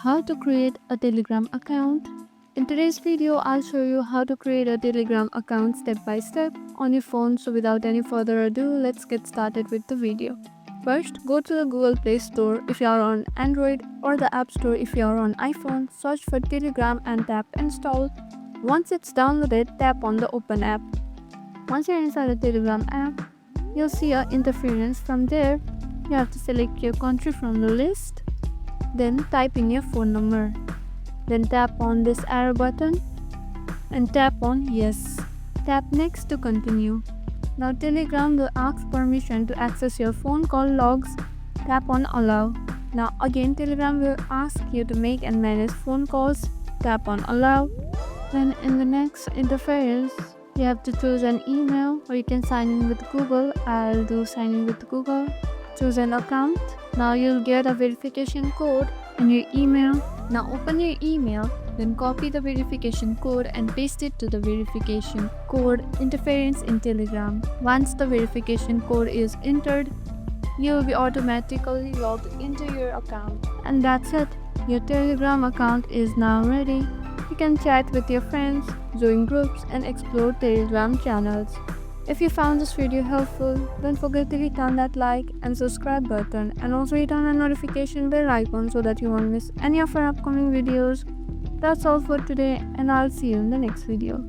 how to create a Telegram account. In today's video, I'll show you how to create a Telegram account step by step on your phone. So without any further ado, let's get started with the video. First, go to the Google Play Store if you are on Android or the App Store if you are on iPhone. Search for Telegram and tap install. Once it's downloaded, tap on the open app. Once you're inside the Telegram app, you'll see an interference. From there, you have to select your country from the list. Then type in your phone number. Then tap on this arrow button and tap on yes. Tap next to continue. Now Telegram will ask permission to access your phone call logs. Tap on allow. Now again Telegram will ask you to make and manage phone calls. Tap on allow. Then in the next interference, you have to choose an email or you can sign in with Google. I'll do sign in with Google. Choose an account. Now you'll get a verification code in your email. Now open your email, then copy the verification code and paste it to the verification code interference in Telegram. Once the verification code is entered, you will be automatically logged into your account. And that's it. Your Telegram account is now ready. You can chat with your friends, join groups, and explore Telegram channels. If you found this video helpful, don't forget to hit on that like and subscribe button, and also hit on the notification bell icon so that you won't miss any of our upcoming videos. That's all for today, and I'll see you in the next video.